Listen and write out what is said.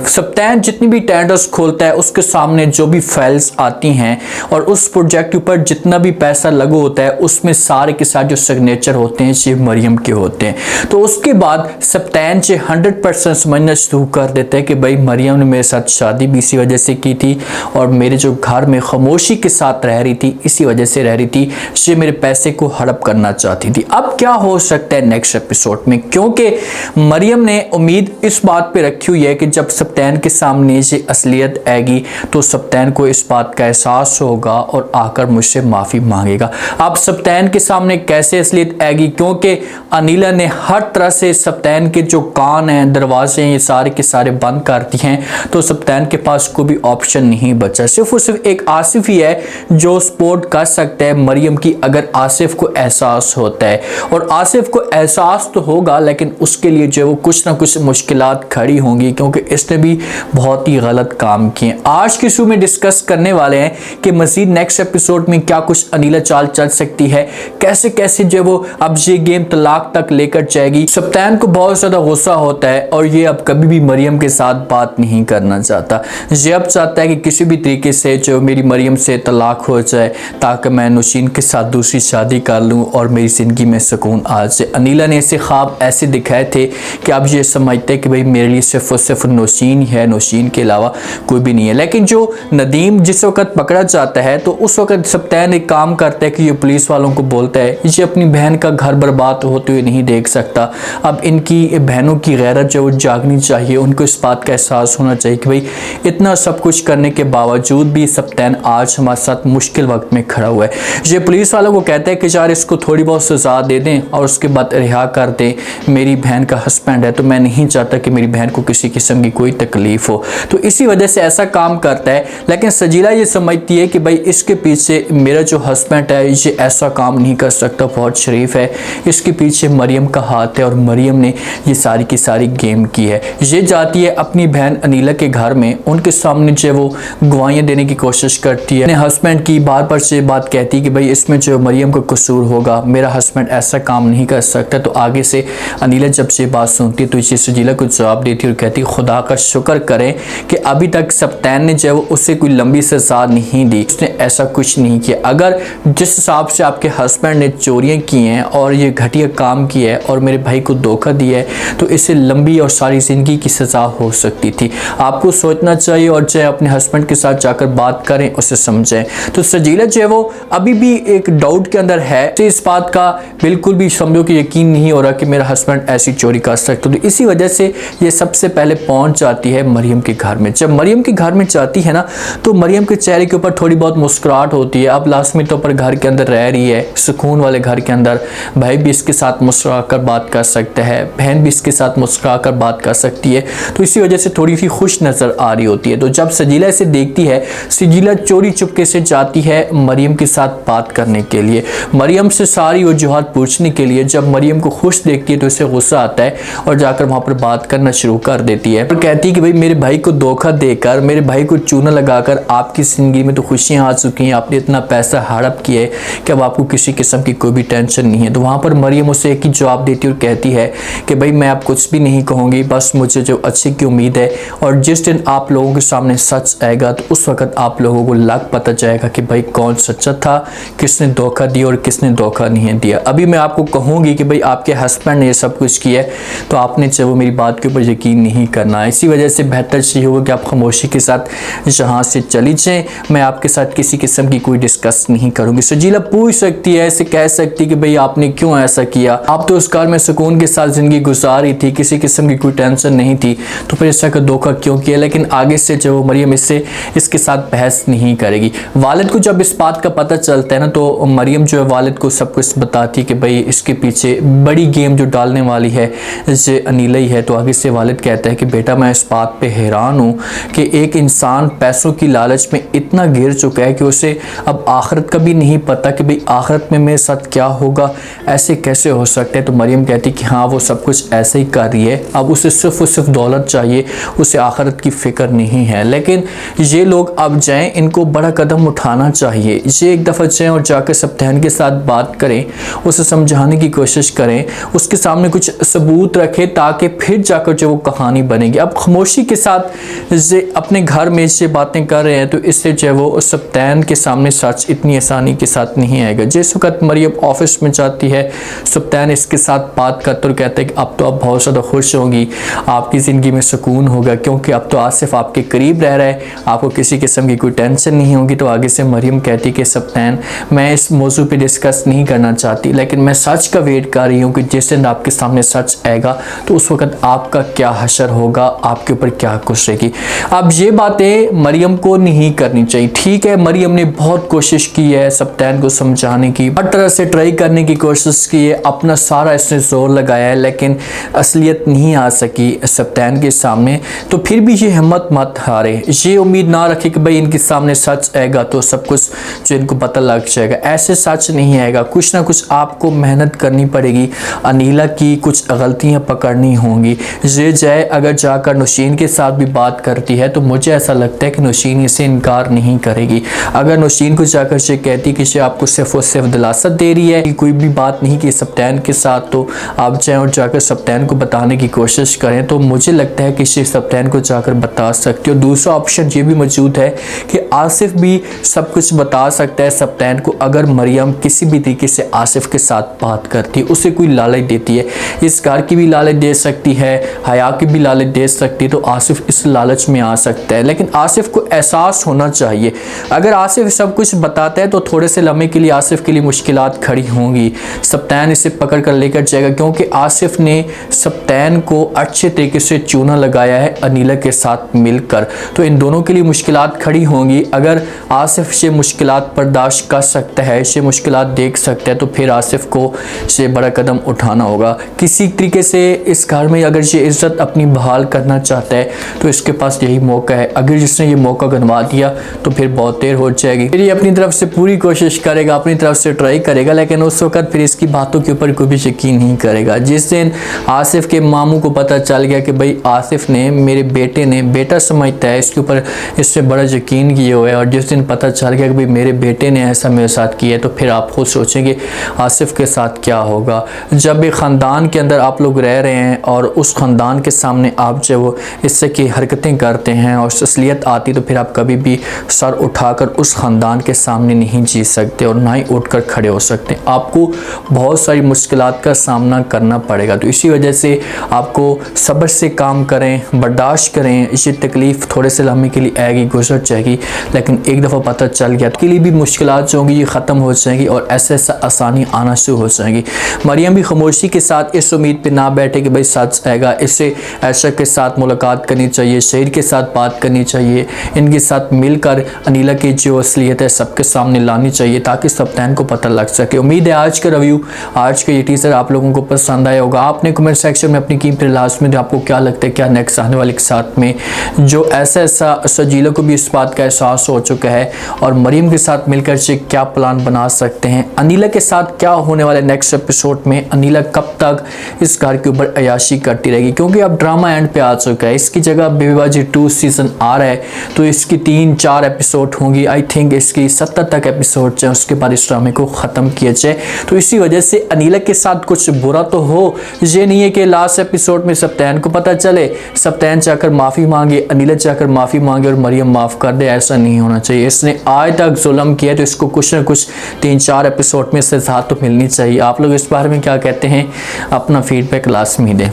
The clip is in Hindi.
सप्तान जितनी भी टेंडर्स खोलता है उसके सामने जो भी फाइल्स आती हैं और उस प्रोजेक्ट के ऊपर जितना भी पैसा लागू होता है उसमें सारे के साथ जो सिग्नेचर होते हैं ये मरियम के होते हैं। तो उसके बाद सप्तान से 100% समझना शुरू कर देते हैं कि भाई मरियम ने मेरे साथ शादी भी इसी वजह से की थी और मेरे जो घर में खामोशी के साथ रह रही थी इसी वजह से रह रही थी, ये मेरे पैसे को हड़प करना चाहती थी। अब क्या हो सकता है नेक्स्ट एपिसोड में, क्योंकि मरियम ने उम्मीद इस बात पे रखी हुई है कि जब सप्तान के सामने ये असलियत आएगी तो सप्तान को इस बात का एहसास होगा और आकर मुझसे माफ़ी मांगेगा। अब सप्तान के सामने कैसे असलियत आएगी, क्योंकि अनिला ने हर तरह से सप्तान के जो कान हैं, दरवाजे हैं, ये सारे के सारे बंद कर दिए हैं। तो सप्तान के पास कोई भी ऑप्शन नहीं बचा, सिर्फ और सिर्फ एक आसिफ ही है जो सपोर्ट कर सकता है मरियम की, अगर आसिफ को एहसास होता है। और आसिफ को एहसास तो होगा लेकिन उसके लिए जो वो कुछ ना कुछ मुश्किलात खड़ी होंगी, क्योंकि इसने भी बहुत ही गलत काम किए। आज के शो में डिस्कस करने वाले हैं कि मजीद नेक्स्ट एपिसोड में क्या कुछ अनिला चाल चल सकती है, कैसे कैसे जो वो अब ये गेम तलाक तक लेकर जाएगी। सप्तान को बहुत ज़्यादा गुस्सा होता है और ये अब कभी भी मरियम के साथ बात नहीं करना चाहता। ये अब चाहता है कि किसी भी तरीके से जो मेरी मरियम से तलाक हो जाए ताकि मैं नौशीन के साथ दूसरी शादी कर लूँ और मेरी ज़िंदगी में सुकून आ जाए। अनिला ने ऐसे ख्वाब ऐसे दिखाए थे कि अब ये समझते हैं कि भाई मेरे लिए सिर्फ और सिर्फ नौशीन ही है, नौशीन के अलावा कोई भी नहीं है। लेकिन जो नदीम जिस वक्त पकड़ा जाता है तो उस वक्त सप्तान एक काम करता है कि ये पुलिस वालों को बोलता है ये अपनी बहन का घर बर्बाद होते हुए नहीं देख सकता। अब इनकी बहनों की गैरत जो वो जागनी चाहिए, उनको इस बात का एहसास होना चाहिए कि भाई इतना सब कुछ करने के बावजूद भी सप्तान आज हमारे साथ मुश्किल वक्त में खड़ा हुआ है। ये पुलिस वालों को कहता है कि यार इसको थोड़ी बहुत सजा दे दें और उसके बाद रिहा कर दें, मेरी बहन का हस्बैंड है तो मैं नहीं चाहता कि मेरी बहन को किसी किस्म की कोई तकलीफ हो। तो इसी वजह से ऐसा काम करता है। लेकिन सजीला ये समझती है कि भाई इसके पीछे मेरा जो हस्बैंड है ये ऐसा काम नहीं कर सकता, बहुत शरीफ है, इसके पीछे मरियम का हाथ है और मरियम ने ये सारी की सारी गेम की है। ये जाती है अपनी बहन अनिला के घर में, उनके सामने जो वो गवाहियाँ देने की कोशिश करती है, अपने हस्बैंड की बार बार से बात कहती है कि भाई इसमें जो मरियम का कसूर होगा, मेरा हस्बैंड ऐसा काम नहीं कर सकता। तो आगे से अनिला जब से बात सुनती है तो ये सजीला को जवाब देती है और कहती है खुदा का शुक्र करें कि अभी तक सप्तान ने जो उससे कोई लंबी सजा नहीं दी, उसने ऐसा कुछ नहीं किया। अगर जिस हिसाब से आपके हस्बैंड ने चोरियाँ की हैं और ये घटिया काम किया है और मेरे भाई को धोखा दिया है तो इससे लंबी और सारी ज़िंदगी की सज़ा हो सकती थी। आपको सोचना चाहिए और चाहे अपने हस्बैंड के साथ जाकर बात करें, उसे समझें। तो सजीला जो है वो अभी भी एक डाउट के अंदर है, तो इस बात का बिल्कुल भी समझो कि यकीन नहीं हो रहा कि मेरा हस्बैंड ऐसी चोरी कर सकता। तो इसी वजह से ये सबसे पहले पहुंच जाती है मरियम के घर में। जब मरियम के घर में जाती है ना तो मरियम के चेहरे के ऊपर थोड़ी बहुत मुस्कुराहट होती है। अब लाजमी तौर पर घर के अंदर रह रही है, सुकून वाले घर के अंदर, भाई भी इसके साथ मुस्कुरा कर बात कर सकता है, बहन भी इसके साथ मुस्कुरा कर बात कर सकती है। तो इसी वजह से थोड़ी सी खुश नज़र आ रही होती है। तो जब सजीला इसे देखती है, सजीला चोरी चुपके से जाती है मरियम के साथ बात करने के लिए, मरियम से सारी वजूहात पूछने के लिए। जब मरियम को खुश देखती है तो इसे गुस्सा आता है और जाकर वहाँ पर बात करना शुरू कर देती है और कहती है कि भाई मेरे भाई को धोखा देकर, मेरे भाई को चूना लगाकर आपकी ज़िंदगी में तो खुशियाँ आ चुकी हैं, आपने इतना पैसा हड़प किया है कि अब आपको किसी किस्म की कोई भी टेंशन नहीं है। तो वहाँ पर मरियम उसे एक ही जवाब देती है और कहती है कि भाई मैं आप कुछ भी नहीं कहूँगी, बस मुझे जो अच्छे की उम्मीद है और जिस दिन आप लोगों के सामने सच आएगा तो उस वक्त आप लोगों को लग पता जाएगा कि भाई कौन सच्चा था, किसने धोखा दिया और किसने धोखा नहीं दिया। अभी मैं आपको कहूँगी कि भाई आपके हस्बैंड ने ये सब कुछ किया है तो आपने चाहे वो मेरी बात के ऊपर यकीन नहीं करना है। इसी वजह से बेहतर चाहिए होगा कि आप खामोशी के साथ यहाँ से चली जाएँ, मैं आपके साथ किसी किस्म की कोई डिस्कस नहीं करूँगी। सजीला पूछ सकती है, ऐसे कह सकती है कि भाई आपने क्यों ऐसा किया, आप तो उस घर में सुकून के साथ ज़िंदगी गुजारी थी, किसी किस्म की कोई टेंशन नहीं थी, तो फिर ऐसा का धोखा क्यों किया। लेकिन आगे से जो मरियम इसके साथ बहस नहीं करेगी। वालिद को जब इस बात का पता चलता है ना तो मरियम जो है वालिद को सब कुछ बताती है कि भाई इसके पीछे बड़ी गेम जो डालने वाली है ये अनिला ही है। तो आगे से वालिद कहता है कि बेटा मैं इस बात पे हैरान हूँ कि एक इंसान पैसों की लालच में इतना गिर चुका है कि उसे अब आखिरत का भी नहीं पता कि भाई आखिरत में मेरे साथ क्या होगा, ऐसे कैसे हो सकते हैं। तो मरियम कहती कि हाँ वो सब कुछ ऐसे ही कर रही है, अब उसे सिर्फ और सिर्फ दौलत चाहिए, उसे आखिरत की फ़िक्र नहीं है। लेकिन ये लोग अब जाएं, इनको बड़ा कदम उठाना चाहिए, ये एक दफ़ा जाएं और जाकर सप्तान के साथ बात करें, उसे समझाने की कोशिश करें, उसके सामने कुछ सबूत रखें ताकि फिर जाकर जो वो कहानी बनेगी। अब खामोशी के साथ अपने घर में से बातें कर रहे हैं, तो इससे जो है वो सप्तैन के सामने सच इतनी आसानी के साथ नहीं आएगा। जिस वक्त मरियम ऑफिस में जाती है, सप्तैन इसके साथ बात करते और कहते हैं कि अब तो आप बहुत ज़्यादा खुश होंगी, आपकी ज़िंदगी में सुकून होगा, क्योंकि अब तो आसिफ आपके करीब रह रहा है, आपको किसी किस्म की कोई टेंशन नहीं होगी। तो आगे से मरियम कहती कि सप्तैन, मैं इस मौजू पे डिस्कस नहीं करना चाहती, लेकिन मैं सच का वेट कर रही हूँ कि जिस दिन आपके सामने सच आएगा तो उस वक्त आपका क्या हशर होगा, आपके ऊपर क्या गुजरेगी। अब ये बातें मरियम को नहीं करनी चाहिए। ठीक है, मरियम ने बहुत कोशिश की है सप्तैन को समझाने की, हर तरह से ट्राई करने की कोशिश की है, अपना सारा इसने जोर लगाया है, लेकिन असलियत नहीं आ सकी सप्तैन के सामने। तो फिर भी ये हिम्मत मत हारे, ये उम्मीद ना रखे कि भाई इनके सामने सच आएगा तो सब कुछ जो इनको पता लग जाएगा। ऐसे सच नहीं आएगा, कुछ ना कुछ आपको मेहनत करनी पड़ेगी, अनीला की कुछ गलतियां पकड़नी होंगी। ये जय अगर जाकर नौशीन के साथ भी बात करती है तो मुझे ऐसा लगता है कि नौशीन इसे इनकार नहीं करेगी। अगर नौशीन को जाकर ये कहती कि ये आपको सिर्फ और सिर्फ दिलासा दे रही है कि कोई भी बात नहीं की सप्तैन के साथ, तो आप जाएँ और जाकर सप्तैन को बताने की कोशिश करें, तो मुझे लगता है कि ये सप्तैन को जाकर बता सकती है। और दूसरा ऑप्शन ये भी मौजूद है कि आसिफ भी सब कुछ बता सकता है सप्तैन को, अगर मरियम किसी भी तरीके से आसिफ के साथ बात करती है, उसे कोई लालच देती है, इस घर की भी लालच दे सकती है, हया की भी लालच दे सकती है, तो आसिफ इस लालच में आ सकता है। लेकिन आसिफ को एहसास होना चाहिए, अगर आसिफ सब कुछ बताता है तो थोड़े से लम्हे के लिए आसिफ के लिए मुश्किलात खड़ी होंगी, सप्तैन इसे पकड़ कर लेकर जाएगा, क्योंकि आसिफ ने सप्तैन को अच्छे तरीके से चूना लगाया है अनीला के साथ मिलकर, तो इन दोनों के लिए मुश्किलात खड़ी होंगी। अगर आसिफ से मुश्किलात बर्दाश्त कर सकता है, से मुश्किलात देख सकता है, तो फिर आसिफ को से बड़ा कदम उठाना होगा। किसी तरीके से इस घर में अगर ये इज्जत अपनी बहाल करना चाहता है तो इसके पास यही मौका है। अगर जिसने ये मौका गंवा दिया तो फिर बहुत देर हो जाएगी। फिर ये अपनी तरफ से पूरी कोशिश करेगा, अपनी तरफ से ट्राई करेगा, लेकिन उस वक्त फिर इसकी बातों के ऊपर कोई भी यकीन नहीं करेगा। जिस दिन आसिफ के मामू को पता चल गया कि भाई आसिफ ने मेरे बेटे ने, बेटा समझता है इसके ऊपर, इससे बड़ा यकीन किए हुए, और जिस दिन पता चल गया कि भाई मेरे बेटे ने ऐसा मेरे साथ किया है, तो फिर आप खुद सोचेंगे आसिफ के साथ क्या होगा। जब एक ख़ानदान के अंदर आप लोग रह रहे हैं और उस ख़ानदान के सामने आप जो वो इससे की हरकतें करते हैं और असलियत आती, तो फिर आप कभी भी सर उठाकर उस ख़ानदान के सामने नहीं जी सकते और ना ही उठकर खड़े हो सकते। आपको बहुत सारी मुश्किलात का सामना करना पड़ेगा। तो इसी वजह से आपको सब्र से काम करें, बर्दाश्त करें। ये तकलीफ़ थोड़े से लम्हे के लिए आएगी, गुजर जाएगी, लेकिन एक दफ़ा पता चल गया तो के लिए भी मुश्किलात जो होंगी ये ख़त्म हो जाएंगी और ऐसे आसानी आना शुरू हो जाएगी। मरियम भी खामोशी के साथ इस उम्मीद पे ना बैठे कि भाई सच आएगा, इससे ऐशा के साथ मुलाकात करनी चाहिए, शहीर के साथ बात करनी चाहिए, इनके साथ मिलकर अनीला की जो असलियत है सबके सामने लानी चाहिए, ताकि सप्तैन को पता लग सके। उम्मीद है आज का रिव्यू, आज का ये टीजर आप लोगों को पसंद आया होगा। आपने कमेंट सेक्शन में अपनी कीमती लास्ट में आपको क्या लगता है, क्या नेक्स्ट आने वाले के साथ में जो ऐसा सजीला को भी इस बात का एहसास हो चुका है और मरियम के साथ मिलकर से क्या प्लान बना सकते हैं, अनीला के साथ क्या होने वाले नेक्स्ट एपिसोड में, अनीला कब तक इस घर के ऊपर अयाशी करती रहेगी, क्योंकि अब ड्रामा एंड पे आ चुका है। इसकी जगह बेबीबाजी 2 सीजन आ रहा है, तो इसकी 3-4 एपिसोड होंगी। आई थिंक इसकी 70 तक एपिसोड है, उसके बाद इस ड्रामे को ख़त्म किया जाए। तो इसी वजह से अनीला के साथ कुछ बुरा तो हो, ये नहीं है कि लास्ट एपिसोड में सप्तैन को पता चले, सप्तैन जाकर माफ़ी मांगे, अनीला जाकर माफ़ी मांगे और मरियम माफ़ कर दे। ऐसा नहीं होना चाहिए। इसने आज तक जुल्म किया, तो इसको कुछ ना कुछ 3-4 एपिसोड में सज़ा तो मिलनी चाहिए। आप लोग इस बारे में क्या कहते हैं, अपना फीडबैक लास्ट में दें।